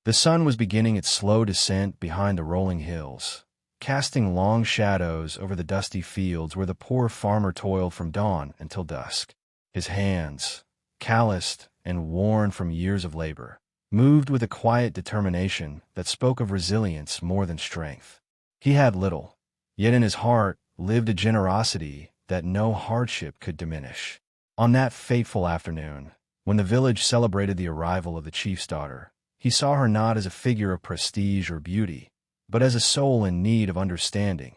The sun was beginning its slow descent behind the rolling hills, casting long shadows over the dusty fields where the poor farmer toiled from dawn until dusk. His hands, calloused and worn from years of labor, moved with a quiet determination that spoke of resilience more than strength. He had little, yet in his heart lived a generosity that no hardship could diminish. On that fateful afternoon, when the village celebrated the arrival of the chief's daughter, he saw her not as a figure of prestige or beauty, but as a soul in need of understanding,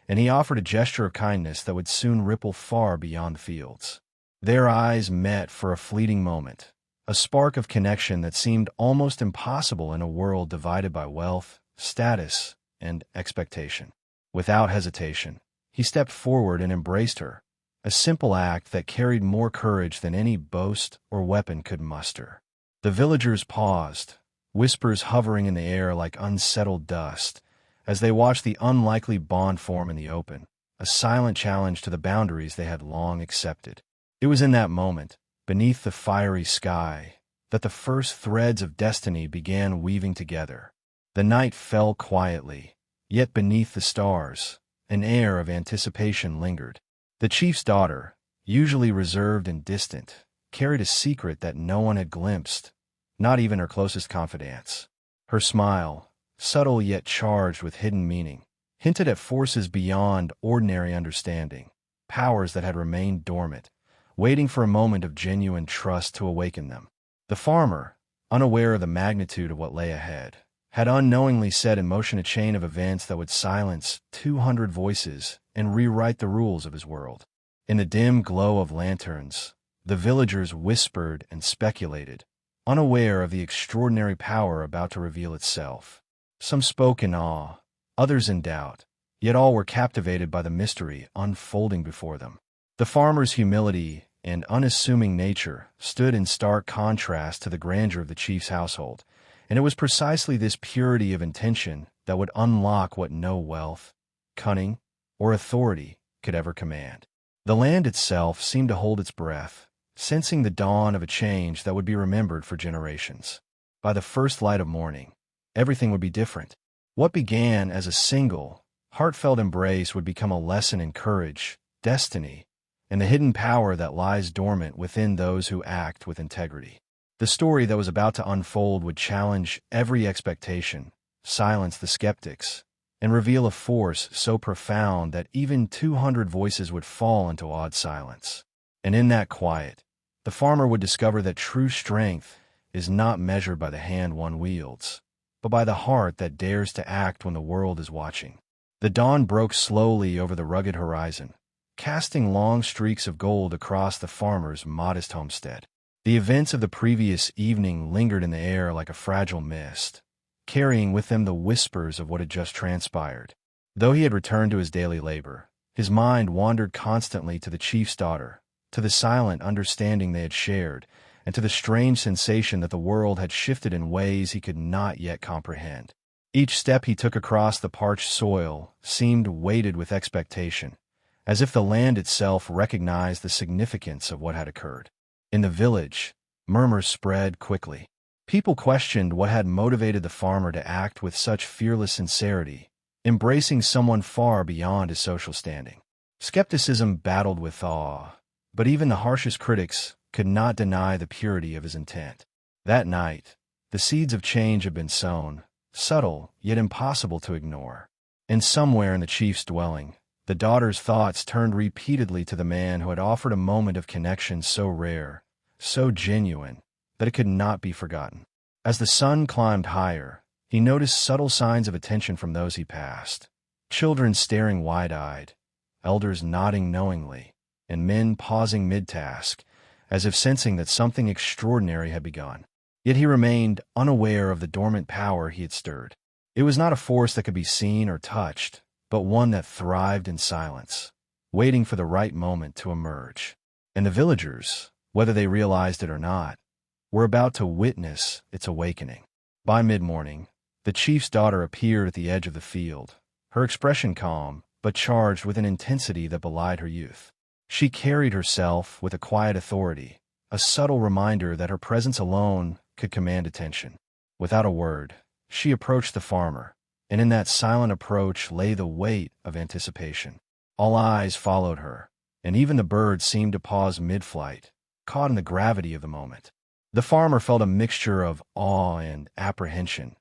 and he offered a gesture of kindness that would soon ripple far beyond the fields. Their eyes met for a fleeting moment, a spark of connection that seemed almost impossible in a world divided by wealth, status, and expectation. Without hesitation, he stepped forward and embraced her, a simple act that carried more courage than any boast or weapon could muster. The villagers paused, whispers hovering in the air like unsettled dust, as they watched the unlikely bond form in the open, a silent challenge to the boundaries they had long accepted. It was in that moment, beneath the fiery sky, that the first threads of destiny began weaving together. The night fell quietly, yet beneath the stars, an air of anticipation lingered. The chief's daughter, usually reserved and distant, carried a secret that no one had glimpsed, not even her closest confidants. Her smile, subtle yet charged with hidden meaning, hinted at forces beyond ordinary understanding, powers that had remained dormant, waiting for a moment of genuine trust to awaken them. The farmer, unaware of the magnitude of what lay ahead, had unknowingly set in motion a chain of events that would silence 200 voices and rewrite the rules of his world. In the dim glow of lanterns, the villagers whispered and speculated, unaware of the extraordinary power about to reveal itself. Some spoke in awe, others in doubt, yet all were captivated by the mystery unfolding before them. The farmer's humility and unassuming nature stood in stark contrast to the grandeur of the chief's household, and it was precisely this purity of intention that would unlock what no wealth, cunning, or authority could ever command. The land itself seemed to hold its breath, sensing the dawn of a change that would be remembered for generations. By the first light of morning, everything would be different. What began as a single, heartfelt embrace would become a lesson in courage, destiny, and the hidden power that lies dormant within those who act with integrity. The story that was about to unfold would challenge every expectation, silence the skeptics, and reveal a force so profound that even 200 voices would fall into awed silence. And in that quiet, the farmer would discover that true strength is not measured by the hand one wields, but by the heart that dares to act when the world is watching. The dawn broke slowly over the rugged horizon, casting long streaks of gold across the farmer's modest homestead. The events of the previous evening lingered in the air like a fragile mist, carrying with them the whispers of what had just transpired. Though he had returned to his daily labor, his mind wandered constantly to the chief's daughter, to the silent understanding they had shared, and to the strange sensation that the world had shifted in ways he could not yet comprehend. Each step he took across the parched soil seemed weighted with expectation, as if the land itself recognized the significance of what had occurred. In the village, murmurs spread quickly. People questioned what had motivated the farmer to act with such fearless sincerity, embracing someone far beyond his social standing. Skepticism battled with awe, but even the harshest critics could not deny the purity of his intent. That night, the seeds of change had been sown, subtle yet impossible to ignore. And somewhere in the chief's dwelling, the daughter's thoughts turned repeatedly to the man who had offered a moment of connection so rare, so genuine, that it could not be forgotten. As the sun climbed higher, he noticed subtle signs of attention from those he passed. Children staring wide-eyed, elders nodding knowingly, and men pausing mid-task, as if sensing that something extraordinary had begun. Yet he remained unaware of the dormant power he had stirred. It was not a force that could be seen or touched, but one that thrived in silence, waiting for the right moment to emerge. And the villagers, whether they realized it or not, were about to witness its awakening. By mid-morning, the chief's daughter appeared at the edge of the field, her expression calm, but charged with an intensity that belied her youth. She carried herself with a quiet authority, a subtle reminder that her presence alone could command attention. Without a word, she approached the farmer, and in that silent approach lay the weight of anticipation. All eyes followed her, and even the birds seemed to pause mid-flight, caught in the gravity of the moment. The farmer felt a mixture of awe and apprehension,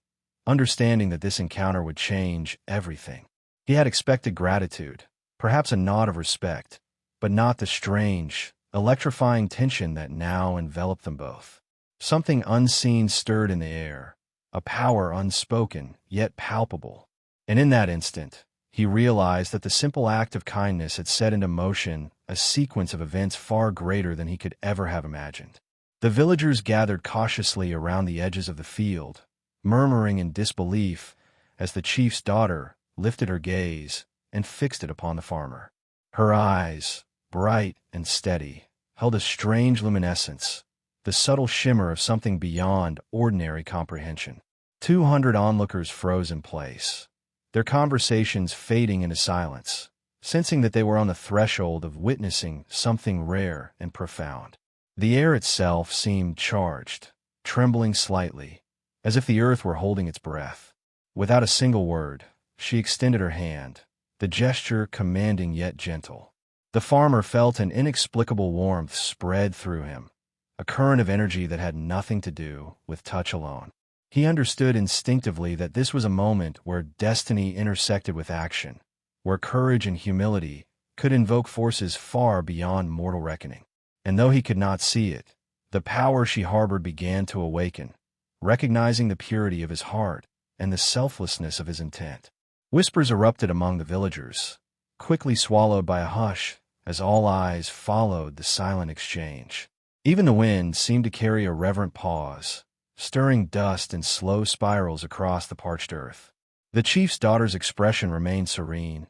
understanding that this encounter would change everything. He had expected gratitude, perhaps a nod of respect, but not the strange, electrifying tension that now enveloped them both. Something unseen stirred in the air, a power unspoken yet palpable. And in that instant, he realized that the simple act of kindness had set into motion a sequence of events far greater than he could ever have imagined. The villagers gathered cautiously around the edges of the field, murmuring in disbelief as the chief's daughter lifted her gaze and fixed it upon the farmer. Her eyes, bright and steady, held a strange luminescence, the subtle shimmer of something beyond ordinary comprehension. 200 onlookers froze in place, their conversations fading into silence, sensing that they were on the threshold of witnessing something rare and profound. The air itself seemed charged, trembling slightly, as if the earth were holding its breath. Without a single word, she extended her hand, the gesture commanding yet gentle. The farmer felt an inexplicable warmth spread through him, a current of energy that had nothing to do with touch alone. He understood instinctively that this was a moment where destiny intersected with action, where courage and humility could invoke forces far beyond mortal reckoning. And though he could not see it, the power she harbored began to awaken, recognizing the purity of his heart and the selflessness of his intent. Whispers erupted among the villagers, quickly swallowed by a hush as all eyes followed the silent exchange. Even the wind seemed to carry a reverent pause, stirring dust in slow spirals across the parched earth. The chief's daughter's expression remained serene,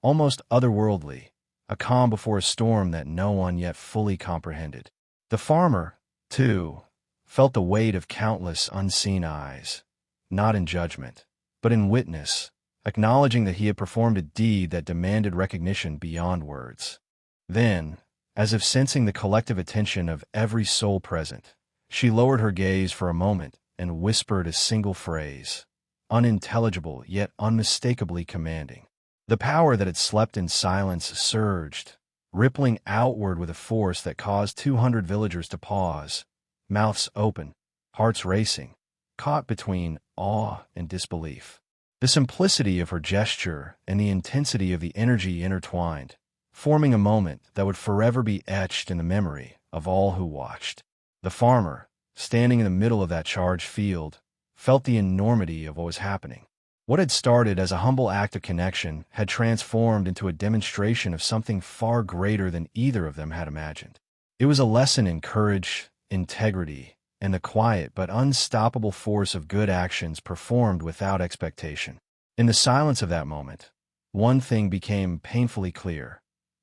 almost otherworldly, a calm before a storm that no one yet fully comprehended. The farmer, too, felt the weight of countless unseen eyes, not in judgment, but in witness, acknowledging that he had performed a deed that demanded recognition beyond words. Then, as if sensing the collective attention of every soul present, she lowered her gaze for a moment and whispered a single phrase, unintelligible yet unmistakably commanding. The power that had slept in silence surged, rippling outward with a force that caused 200 villagers to pause, mouths open, hearts racing, caught between awe and disbelief. The simplicity of her gesture and the intensity of the energy intertwined, forming a moment that would forever be etched in the memory of all who watched. The farmer, standing in the middle of that charged field, felt the enormity of what was happening. What had started as a humble act of connection had transformed into a demonstration of something far greater than either of them had imagined. It was a lesson in courage, integrity, and the quiet but unstoppable force of good actions performed without expectation. In the silence of that moment, one thing became painfully clear.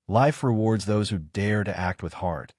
Life rewards those who dare to act with heart,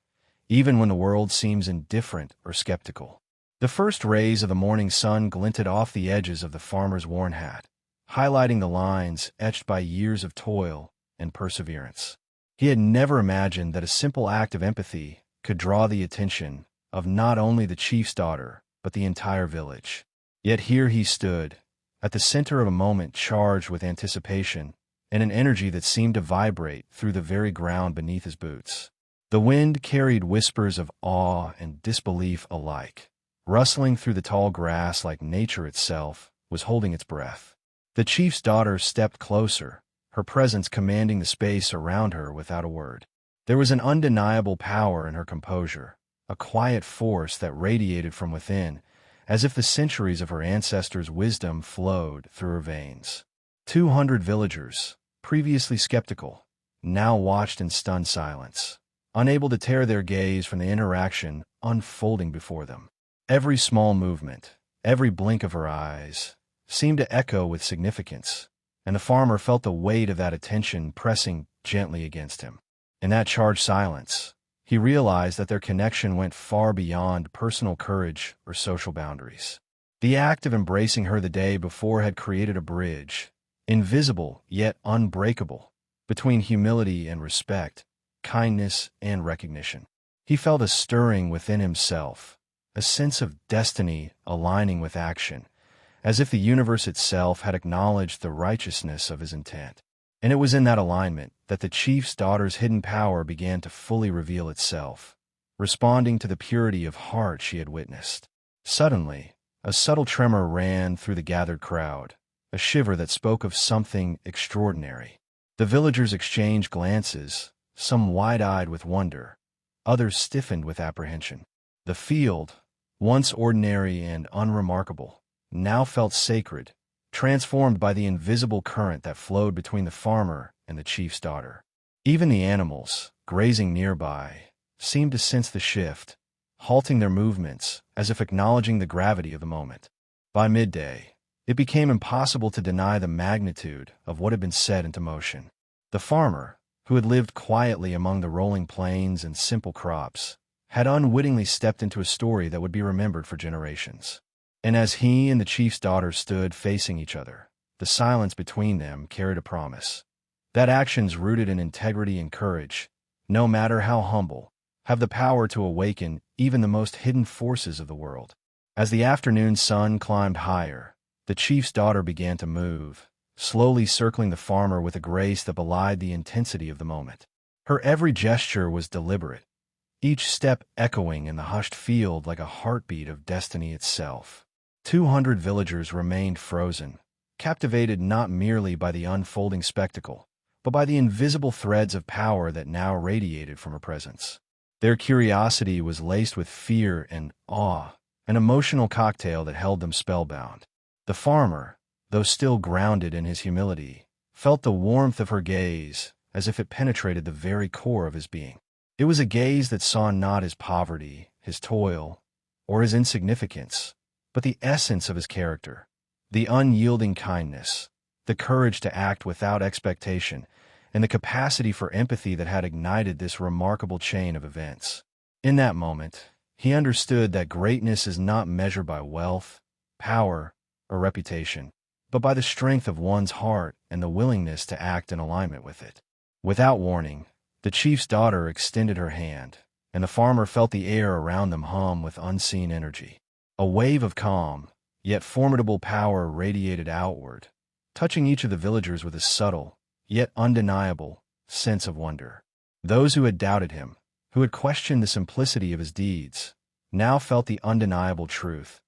even when the world seems indifferent or skeptical. The first rays of the morning sun glinted off the edges of the farmer's worn hat, highlighting the lines etched by years of toil and perseverance. He had never imagined that a simple act of empathy could draw the attention of not only the chief's daughter, but the entire village. Yet here he stood, at the center of a moment charged with anticipation and an energy that seemed to vibrate through the very ground beneath his boots. The wind carried whispers of awe and disbelief alike, rustling through the tall grass like nature itself was holding its breath. The chief's daughter stepped closer, her presence commanding the space around her without a word. There was an undeniable power in her composure, a quiet force that radiated from within, as if the centuries of her ancestors' wisdom flowed through her veins. 200 villagers, previously skeptical, now watched in stunned silence, unable to tear their gaze from the interaction unfolding before them. Every small movement, every blink of her eyes, seemed to echo with significance, and the farmer felt the weight of that attention pressing gently against him. In that charged silence, he realized that their connection went far beyond personal courage or social boundaries. The act of embracing her the day before had created a bridge, invisible yet unbreakable, between humility and respect, kindness and recognition. He felt a stirring within himself, a sense of destiny aligning with action, as if the universe itself had acknowledged the righteousness of his intent. And it was in that alignment that the chief's daughter's hidden power began to fully reveal itself, responding to the purity of heart she had witnessed. Suddenly, a subtle tremor ran through the gathered crowd, a shiver that spoke of something extraordinary. The villagers exchanged glances, some wide-eyed with wonder, others stiffened with apprehension. The field, once ordinary and unremarkable, now felt sacred, transformed by the invisible current that flowed between the farmer and the chief's daughter. Even the animals, grazing nearby, seemed to sense the shift, halting their movements as if acknowledging the gravity of the moment. By midday, it became impossible to deny the magnitude of what had been set into motion. The farmer, who had lived quietly among the rolling plains and simple crops, had unwittingly stepped into a story that would be remembered for generations. And as he and the chief's daughter stood facing each other, the silence between them carried a promise that actions rooted in integrity and courage, no matter how humble, have the power to awaken even the most hidden forces of the world. As the afternoon sun climbed higher, the chief's daughter began to move, slowly circling the farmer with a grace that belied the intensity of the moment. Her every gesture was deliberate, each step echoing in the hushed field like a heartbeat of destiny itself. 200 villagers remained frozen, captivated not merely by the unfolding spectacle, but by the invisible threads of power that now radiated from her presence. Their curiosity was laced with fear and awe, an emotional cocktail that held them spellbound. The farmer, though still grounded in his humility, felt the warmth of her gaze as if it penetrated the very core of his being. It was a gaze that saw not his poverty, his toil, or his insignificance, but the essence of his character, the unyielding kindness, the courage to act without expectation, and the capacity for empathy that had ignited this remarkable chain of events. In that moment, he understood that greatness is not measured by wealth, power, or reputation, but by the strength of one's heart and the willingness to act in alignment with it. Without warning, the chief's daughter extended her hand, and the farmer felt the air around them hum with unseen energy. A wave of calm, yet formidable power radiated outward, touching each of the villagers with a subtle, yet undeniable, sense of wonder. Those who had doubted him, who had questioned the simplicity of his deeds, now felt the undeniable truth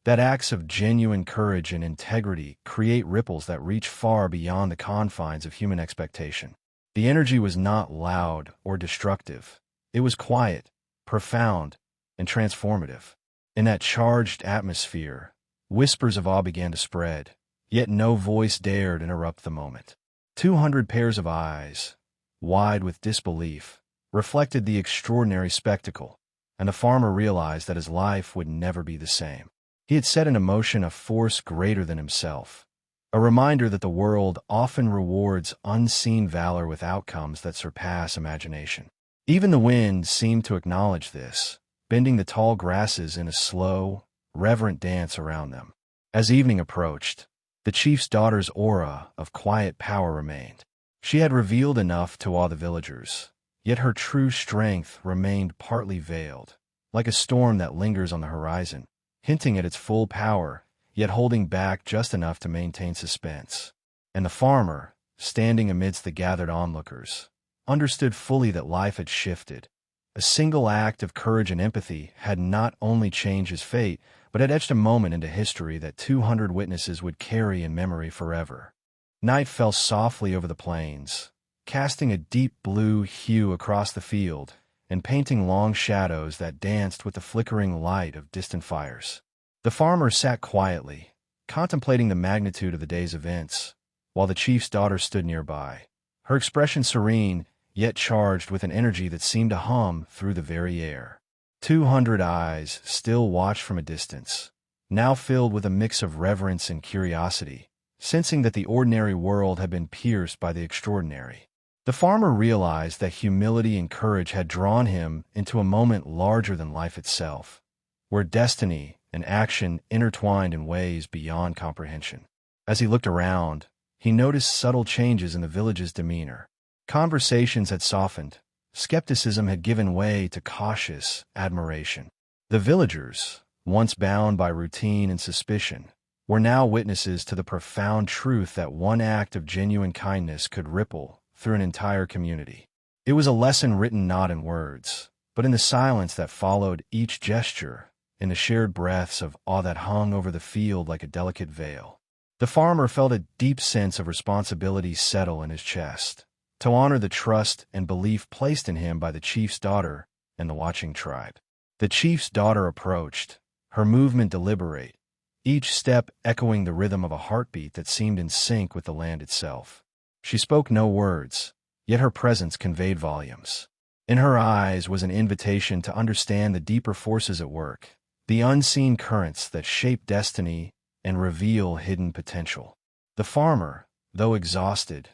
that acts of genuine courage and integrity create ripples that reach far beyond the confines of human expectation. The energy was not loud or destructive. It was quiet, profound, and transformative. In that charged atmosphere, whispers of awe began to spread, yet no voice dared interrupt the moment. 200 pairs of eyes, wide with disbelief, reflected the extraordinary spectacle, and the farmer realized that his life would never be the same. He had set in motion a force greater than himself, a reminder that the world often rewards unseen valor with outcomes that surpass imagination. Even the wind seemed to acknowledge this, bending the tall grasses in a slow, reverent dance around them. As evening approached, the chief's daughter's aura of quiet power remained. She had revealed enough to awe the villagers, yet her true strength remained partly veiled, like a storm that lingers on the horizon, hinting at its full power, yet holding back just enough to maintain suspense. And the farmer, standing amidst the gathered onlookers, understood fully that life had shifted. A single act of courage and empathy had not only changed his fate, but had etched a moment into history that 200 witnesses would carry in memory forever. Night fell softly over the plains, casting a deep blue hue across the field and painting long shadows that danced with the flickering light of distant fires. The farmer sat quietly, contemplating the magnitude of the day's events, while the chief's daughter stood nearby, her expression serene, yet charged with an energy that seemed to hum through the very air. 200 eyes still watched from a distance, now filled with a mix of reverence and curiosity, sensing that the ordinary world had been pierced by the extraordinary. The farmer realized that humility and courage had drawn him into a moment larger than life itself, where destiny and action intertwined in ways beyond comprehension. As he looked around, he noticed subtle changes in the village's demeanor. Conversations had softened, skepticism had given way to cautious admiration. The villagers, once bound by routine and suspicion, were now witnesses to the profound truth that one act of genuine kindness could ripple through an entire community. It was a lesson written not in words, but in the silence that followed each gesture, in the shared breaths of awe that hung over the field like a delicate veil. The farmer felt a deep sense of responsibility settle in his chest, to honor the trust and belief placed in him by the chief's daughter and the watching tribe. The chief's daughter approached, her movement deliberate, each step echoing the rhythm of a heartbeat that seemed in sync with the land itself. She spoke no words, yet her presence conveyed volumes. In her eyes was an invitation to understand the deeper forces at work, the unseen currents that shape destiny and reveal hidden potential. The farmer, though exhausted,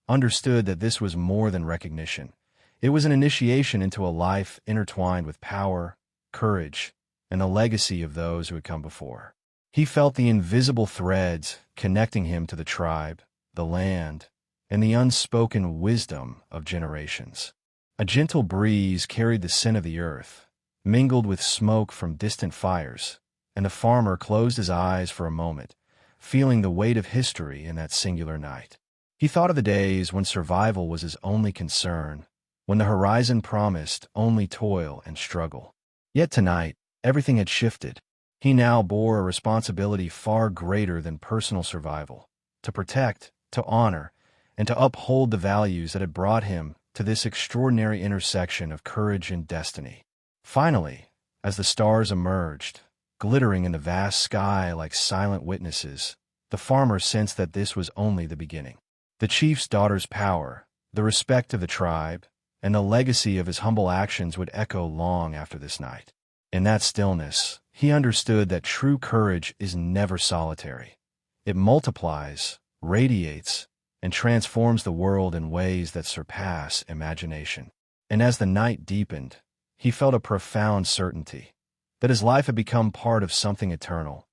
understood that this was more than recognition. It was an initiation into a life intertwined with power, courage, and the legacy of those who had come before. He felt the invisible threads connecting him to the tribe, the land, and the unspoken wisdom of generations. A gentle breeze carried the scent of the earth, mingled with smoke from distant fires, and the farmer closed his eyes for a moment, feeling the weight of history in that singular night. He thought of the days when survival was his only concern, when the horizon promised only toil and struggle. Yet tonight, everything had shifted. He now bore a responsibility far greater than personal survival, to protect, to honor, and to uphold the values that had brought him to this extraordinary intersection of courage and destiny. Finally, as the stars emerged, glittering in the vast sky like silent witnesses, the farmer sensed that this was only the beginning. The chief's daughter's power, the respect of the tribe, and the legacy of his humble actions would echo long after this night. In that stillness, he understood that true courage is never solitary. It multiplies, radiates, and transforms the world in ways that surpass imagination. And as the night deepened, he felt a profound certainty that his life had become part of something eternal,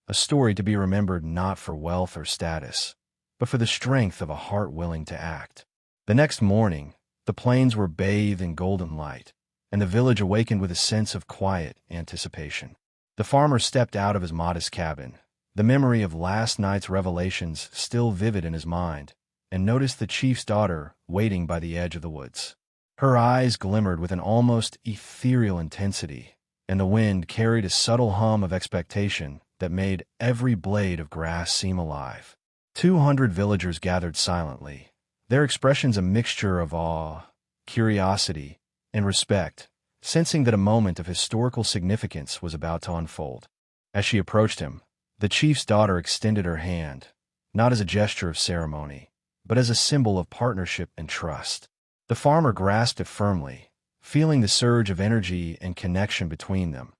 a story to be remembered not for wealth or status, but for the strength of a heart willing to act. The next morning, the plains were bathed in golden light, and the village awakened with a sense of quiet anticipation. The farmer stepped out of his modest cabin, the memory of last night's revelations still vivid in his mind, and noticed the chief's daughter waiting by the edge of the woods. Her eyes glimmered with an almost ethereal intensity, and the wind carried a subtle hum of expectation that made every blade of grass seem alive. 200 villagers gathered silently, their expressions a mixture of awe, curiosity, and respect, sensing that a moment of historical significance was about to unfold. As she approached him, the chief's daughter extended her hand, not as a gesture of ceremony, but as a symbol of partnership and trust. The farmer grasped it firmly, feeling the surge of energy and connection between them,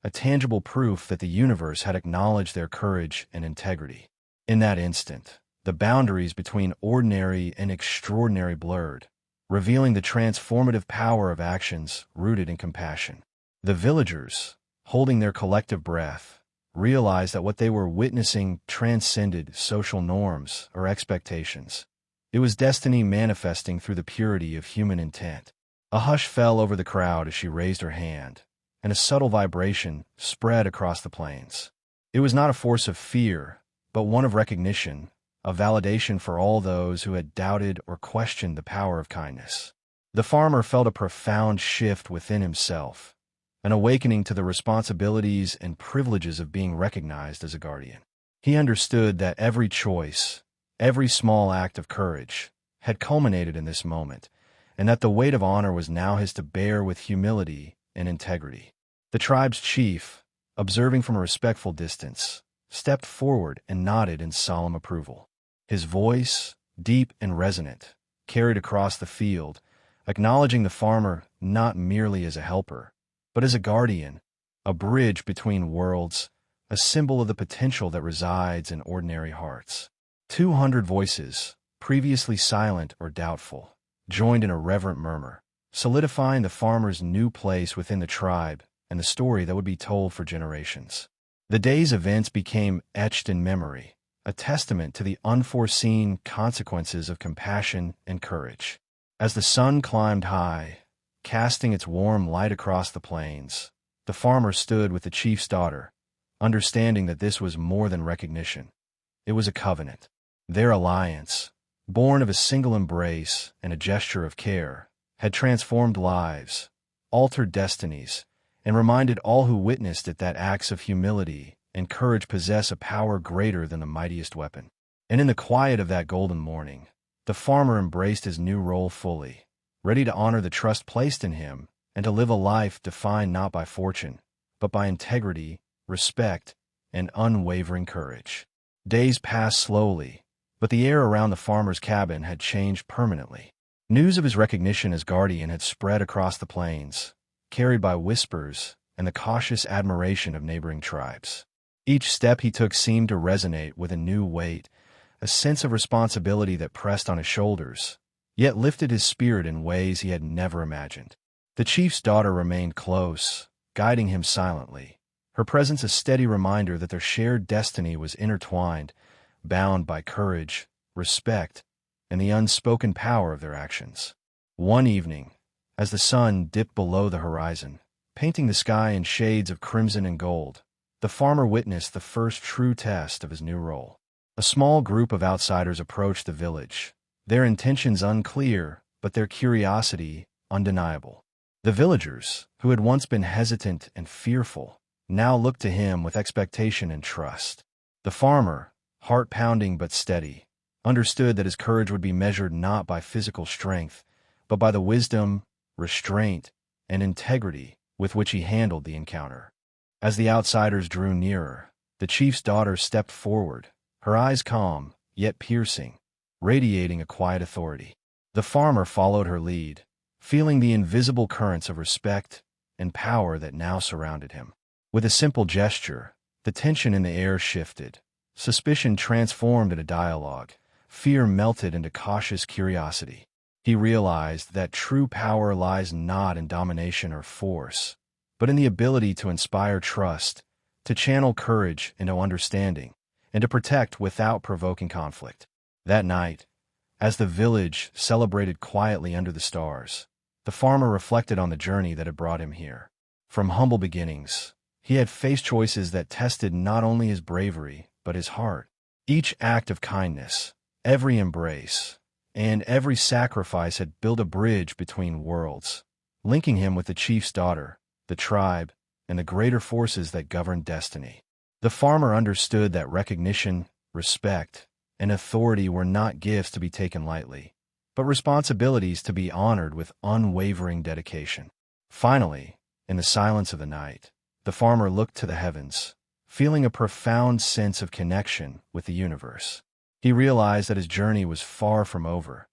a tangible proof that the universe had acknowledged their courage and integrity. In that instant, the boundaries between ordinary and extraordinary blurred, revealing the transformative power of actions rooted in compassion. The villagers, holding their collective breath, realized that what they were witnessing transcended social norms or expectations. It was destiny manifesting through the purity of human intent. A hush fell over the crowd as she raised her hand, and a subtle vibration spread across the plains. It was not a force of fear, but one of recognition, a validation for all those who had doubted or questioned the power of kindness. The farmer felt a profound shift within himself, an awakening to the responsibilities and privileges of being recognized as a guardian. He understood that every choice, every small act of courage, had culminated in this moment, and that the weight of honor was now his to bear with humility and integrity. The tribe's chief, observing from a respectful distance, stepped forward and nodded in solemn approval. His voice, deep and resonant, carried across the field, acknowledging the farmer not merely as a helper, but as a guardian, a bridge between worlds, a symbol of the potential that resides in ordinary hearts. 200 voices, previously silent or doubtful, joined in a reverent murmur, solidifying the farmer's new place within the tribe and the story that would be told for generations. The day's events became etched in memory, a testament to the unforeseen consequences of compassion and courage. As the sun climbed high, casting its warm light across the plains, the farmer stood with the chief's daughter, understanding that this was more than recognition. It was a covenant. Their alliance, born of a single embrace and a gesture of care, had transformed lives, altered destinies, and reminded all who witnessed it that acts of humility and courage possess a power greater than the mightiest weapon. And in the quiet of that golden morning, the farmer embraced his new role fully, ready to honor the trust placed in him and to live a life defined not by fortune, but by integrity, respect, and unwavering courage. Days passed slowly, but the air around the farmer's cabin had changed permanently. News of his recognition as guardian had spread across the plains, carried by whispers and the cautious admiration of neighboring tribes. Each step he took seemed to resonate with a new weight, a sense of responsibility that pressed on his shoulders, yet lifted his spirit in ways he had never imagined. The chief's daughter remained close, guiding him silently, her presence a steady reminder that their shared destiny was intertwined, bound by courage, respect, and the unspoken power of their actions. One evening, as the sun dipped below the horizon, painting the sky in shades of crimson and gold, the farmer witnessed the first true test of his new role. A small group of outsiders approached the village, their intentions unclear, but their curiosity undeniable. The villagers, who had once been hesitant and fearful, now looked to him with expectation and trust. The farmer, heart-pounding but steady, understood that his courage would be measured not by physical strength, but by the wisdom, restraint, and integrity with which he handled the encounter. As the outsiders drew nearer, the chief's daughter stepped forward, her eyes calm, yet piercing, radiating a quiet authority. The farmer followed her lead, feeling the invisible currents of respect and power that now surrounded him. With a simple gesture, the tension in the air shifted, suspicion transformed into dialogue, fear melted into cautious curiosity. He realized that true power lies not in domination or force, but in the ability to inspire trust, to channel courage into understanding, and to protect without provoking conflict. That night, as the village celebrated quietly under the stars, the farmer reflected on the journey that had brought him here. From humble beginnings, he had faced choices that tested not only his bravery, but his heart. Each act of kindness, every embrace, and every sacrifice had built a bridge between worlds, linking him with the chief's daughter, the tribe, and the greater forces that governed destiny. The farmer understood that recognition, respect, and authority were not gifts to be taken lightly, but responsibilities to be honored with unwavering dedication. Finally, in the silence of the night, the farmer looked to the heavens, feeling a profound sense of connection with the universe. He realized that his journey was far from over.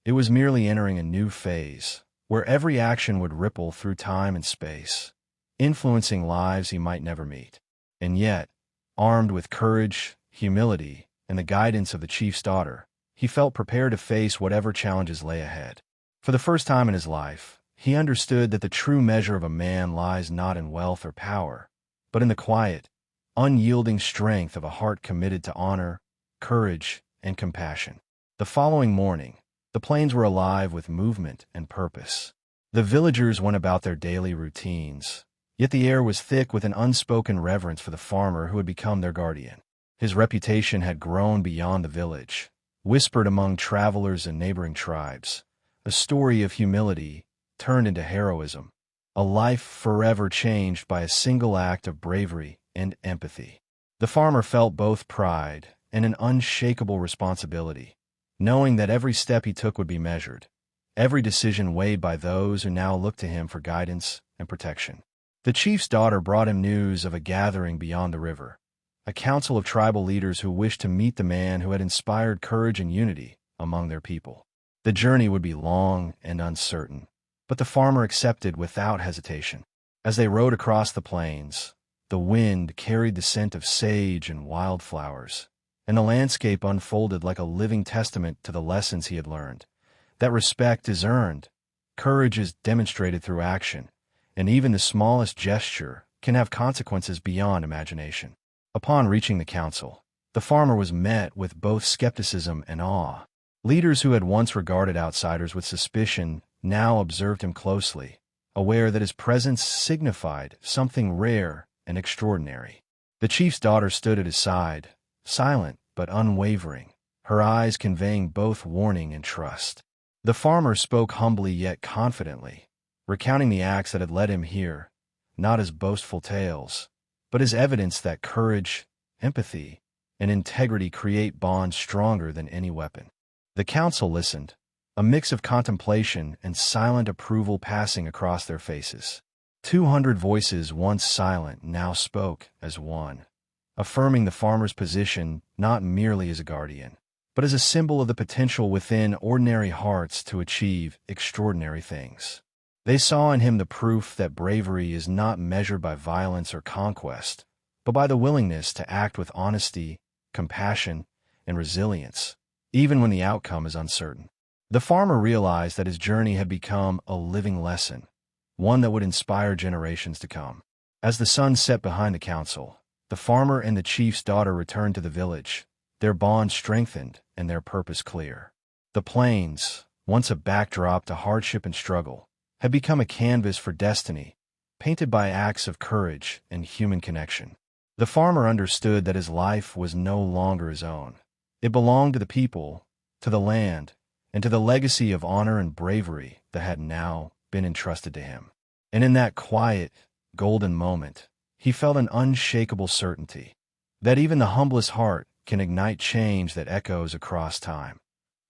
It was merely entering a new phase, where every action would ripple through time and space, influencing lives he might never meet. And yet, armed with courage, humility, and the guidance of the chief's daughter, he felt prepared to face whatever challenges lay ahead. For the first time in his life, he understood that the true measure of a man lies not in wealth or power, but in the quiet, unyielding strength of a heart committed to honor, courage, and compassion. The following morning, the plains were alive with movement and purpose. The villagers went about their daily routines, yet the air was thick with an unspoken reverence for the farmer who had become their guardian. His reputation had grown beyond the village, whispered among travelers and neighboring tribes, a story of humility turned into heroism, a life forever changed by a single act of bravery and empathy. The farmer felt both pride and an unshakable responsibility, knowing that every step he took would be measured, every decision weighed by those who now looked to him for guidance and protection. The chief's daughter brought him news of a gathering beyond the river, a council of tribal leaders who wished to meet the man who had inspired courage and unity among their people. The journey would be long and uncertain, but the farmer accepted without hesitation. As they rode across the plains, the wind carried the scent of sage and wildflowers, and the landscape unfolded like a living testament to the lessons he had learned. That respect is earned, courage is demonstrated through action, and even the smallest gesture can have consequences beyond imagination. Upon reaching the council, the farmer was met with both skepticism and awe. Leaders who had once regarded outsiders with suspicion now observed him closely, aware that his presence signified something rare and extraordinary. The chief's daughter stood at his side, silent but unwavering, her eyes conveying both warning and trust. The farmer spoke humbly yet confidently, recounting the acts that had led him here, not as boastful tales, but as evidence that courage, empathy, and integrity create bonds stronger than any weapon. The council listened, a mix of contemplation and silent approval passing across their faces. 200 voices, once silent, now spoke as one, affirming the farmer's position not merely as a guardian, but as a symbol of the potential within ordinary hearts to achieve extraordinary things. They saw in him the proof that bravery is not measured by violence or conquest, but by the willingness to act with honesty, compassion, and resilience, even when the outcome is uncertain. The farmer realized that his journey had become a living lesson, one that would inspire generations to come. As the sun set behind the council, the farmer and the chief's daughter returned to the village, their bond strengthened and their purpose clear. The plains, once a backdrop to hardship and struggle, had become a canvas for destiny, painted by acts of courage and human connection. The farmer understood that his life was no longer his own. It belonged to the people, to the land, and to the legacy of honor and bravery that had now been entrusted to him. And in that quiet, golden moment, he felt an unshakable certainty that even the humblest heart can ignite change that echoes across time,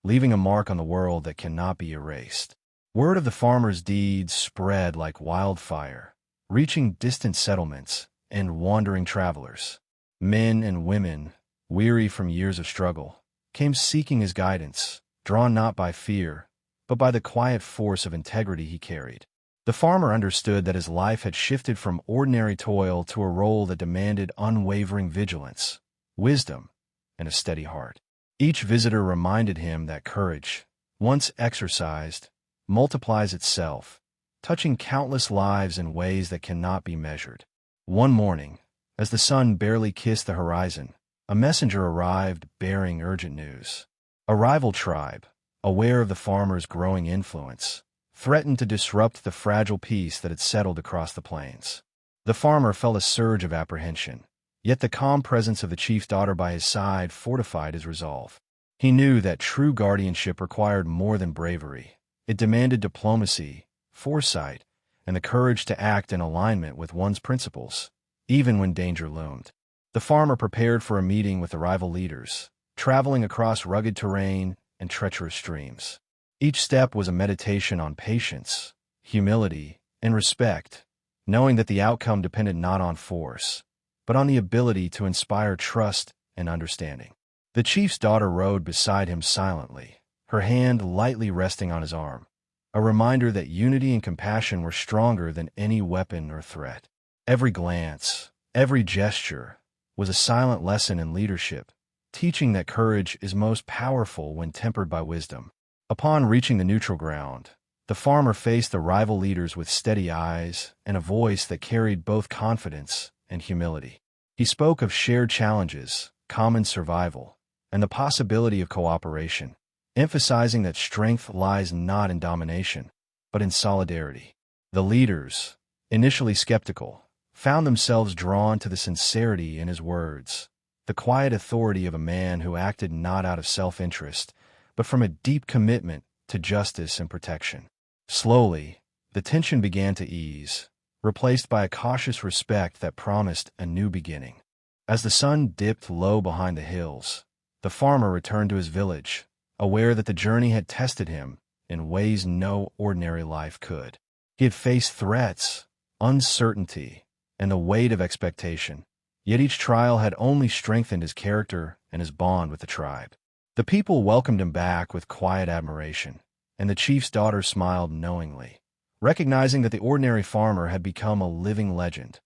leaving a mark on the world that cannot be erased. Word of the farmer's deeds spread like wildfire, reaching distant settlements and wandering travelers. Men and women, weary from years of struggle, came seeking his guidance, drawn not by fear, but by the quiet force of integrity he carried. The farmer understood that his life had shifted from ordinary toil to a role that demanded unwavering vigilance, wisdom, and a steady heart. Each visitor reminded him that courage, once exercised, multiplies itself, touching countless lives in ways that cannot be measured. One morning, as the sun barely kissed the horizon, a messenger arrived bearing urgent news. A rival tribe, aware of the farmer's growing influence, threatened to disrupt the fragile peace that had settled across the plains. The farmer felt a surge of apprehension, yet the calm presence of the chief's daughter by his side fortified his resolve. He knew that true guardianship required more than bravery. It demanded diplomacy, foresight, and the courage to act in alignment with one's principles, even when danger loomed. The farmer prepared for a meeting with the rival leaders, traveling across rugged terrain and treacherous streams. Each step was a meditation on patience, humility, and respect, knowing that the outcome depended not on force, but on the ability to inspire trust and understanding. The chief's daughter rode beside him silently, her hand lightly resting on his arm, a reminder that unity and compassion were stronger than any weapon or threat. Every glance, every gesture, was a silent lesson in leadership, teaching that courage is most powerful when tempered by wisdom. Upon reaching the neutral ground, the farmer faced the rival leaders with steady eyes and a voice that carried both confidence and humility. He spoke of shared challenges, common survival, and the possibility of cooperation, emphasizing that strength lies not in domination, but in solidarity. The leaders, initially skeptical, found themselves drawn to the sincerity in his words, the quiet authority of a man who acted not out of self-interest, but from a deep commitment to justice and protection. Slowly, the tension began to ease, replaced by a cautious respect that promised a new beginning. As the sun dipped low behind the hills, the farmer returned to his village, aware that the journey had tested him in ways no ordinary life could. He had faced threats, uncertainty, and the weight of expectation, yet each trial had only strengthened his character and his bond with the tribe. The people welcomed him back with quiet admiration, and the chief's daughter smiled knowingly, recognizing that the ordinary farmer had become a living legend,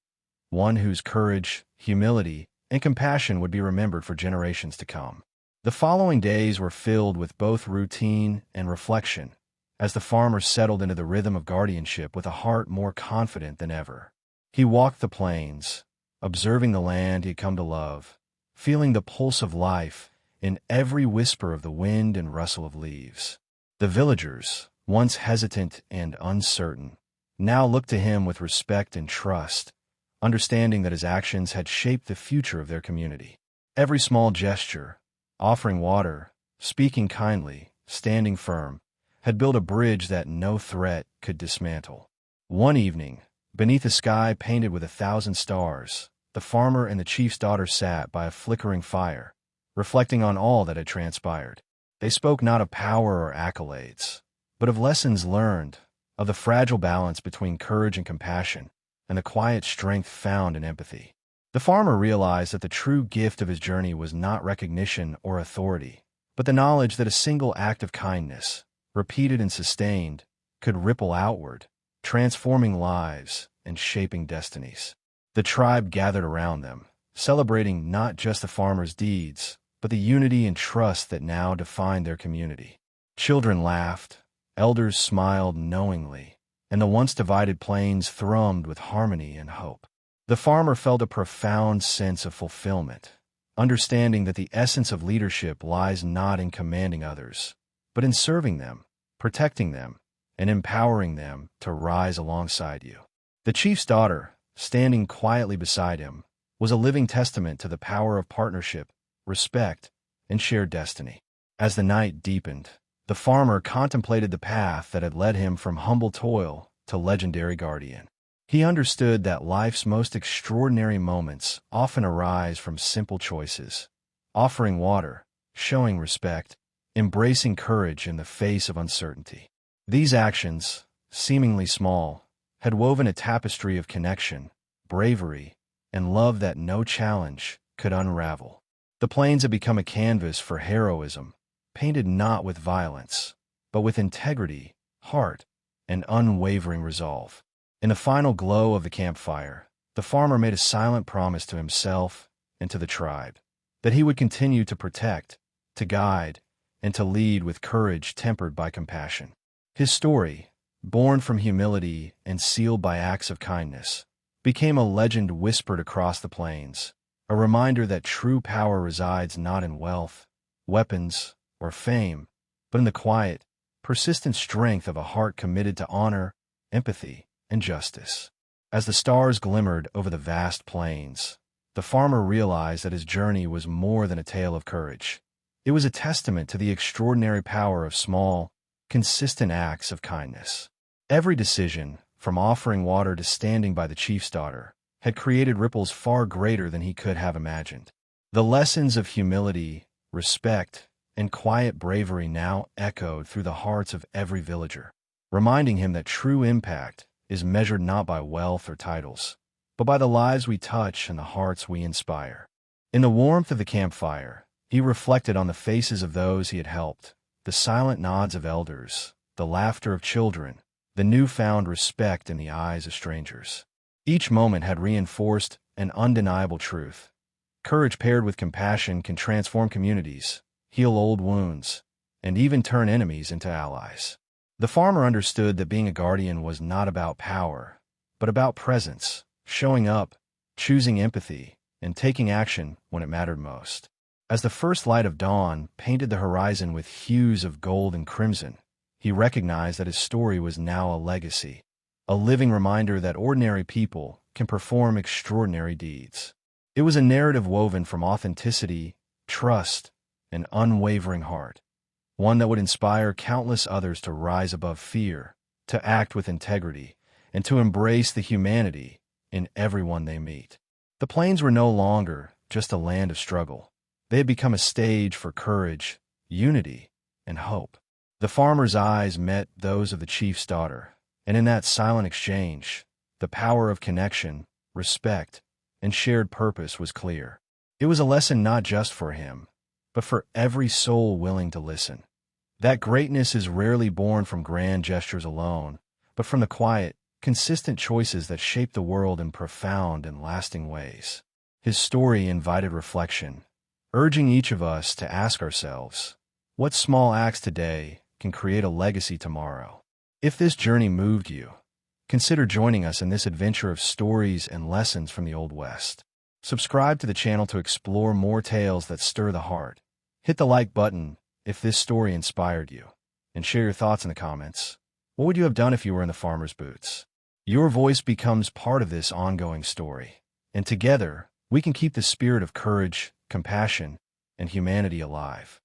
one whose courage, humility, and compassion would be remembered for generations to come. The following days were filled with both routine and reflection, as the farmer settled into the rhythm of guardianship with a heart more confident than ever. He walked the plains, observing the land he had come to love, feeling the pulse of life in every whisper of the wind and rustle of leaves. The villagers, once hesitant and uncertain, now looked to him with respect and trust, understanding that his actions had shaped the future of their community. Every small gesture, offering water, speaking kindly, standing firm, had built a bridge that no threat could dismantle. One evening, beneath a sky painted with 1,000 stars, the farmer and the chief's daughter sat by a flickering fire, reflecting on all that had transpired. They spoke not of power or accolades, but of lessons learned, of the fragile balance between courage and compassion, and the quiet strength found in empathy. The farmer realized that the true gift of his journey was not recognition or authority, but the knowledge that a single act of kindness, repeated and sustained, could ripple outward, transforming lives and shaping destinies. The tribe gathered around them, celebrating not just the farmer's deeds, but the unity and trust that now defined their community. Children laughed, elders smiled knowingly, and the once divided plains thrummed with harmony and hope. The farmer felt a profound sense of fulfillment, understanding that the essence of leadership lies not in commanding others, but in serving them, protecting them, and empowering them to rise alongside you. The chief's daughter, standing quietly beside him, was a living testament to the power of partnership, respect, and shared destiny. As the night deepened, the farmer contemplated the path that had led him from humble toil to legendary guardian. He understood that life's most extraordinary moments often arise from simple choices: offering water, showing respect, embracing courage in the face of uncertainty. These actions, seemingly small, had woven a tapestry of connection, bravery, and love that no challenge could unravel. The plains had become a canvas for heroism, painted not with violence, but with integrity, heart, and unwavering resolve. In the final glow of the campfire, the farmer made a silent promise to himself and to the tribe that he would continue to protect, to guide, and to lead with courage tempered by compassion. His story, born from humility and sealed by acts of kindness, became a legend whispered across the plains, a reminder that true power resides not in wealth, weapons, or fame, but in the quiet, persistent strength of a heart committed to honor, empathy, and justice. As the stars glimmered over the vast plains, the farmer realized that his journey was more than a tale of courage. It was a testament to the extraordinary power of small, consistent acts of kindness. Every decision, from offering water to standing by the chief's daughter, had created ripples far greater than he could have imagined. The lessons of humility, respect, and quiet bravery now echoed through the hearts of every villager, reminding him that true impact is measured not by wealth or titles, but by the lives we touch and the hearts we inspire. In the warmth of the campfire, he reflected on the faces of those he had helped, the silent nods of elders, the laughter of children, the newfound respect in the eyes of strangers. Each moment had reinforced an undeniable truth. Courage paired with compassion can transform communities, heal old wounds, and even turn enemies into allies. The farmer understood that being a guardian was not about power, but about presence, showing up, choosing empathy, and taking action when it mattered most. As the first light of dawn painted the horizon with hues of gold and crimson, he recognized that his story was now a legacy, a living reminder that ordinary people can perform extraordinary deeds. It was a narrative woven from authenticity, trust, and unwavering heart, one that would inspire countless others to rise above fear, to act with integrity, and to embrace the humanity in everyone they meet. The plains were no longer just a land of struggle. They had become a stage for courage, unity, and hope. The farmer's eyes met those of the chief's daughter, and in that silent exchange, the power of connection, respect, and shared purpose was clear. It was a lesson not just for him, but for every soul willing to listen. That greatness is rarely born from grand gestures alone, but from the quiet, consistent choices that shape the world in profound and lasting ways. His story invited reflection, urging each of us to ask ourselves, what small acts today can create a legacy tomorrow? If this journey moved you, consider joining us in this adventure of stories and lessons from the Old West. Subscribe to the channel to explore more tales that stir the heart. Hit the like button if this story inspired you, and share your thoughts in the comments. What would you have done if you were in the farmer's boots? Your voice becomes part of this ongoing story, and together, we can keep the spirit of courage, compassion, and humanity alive.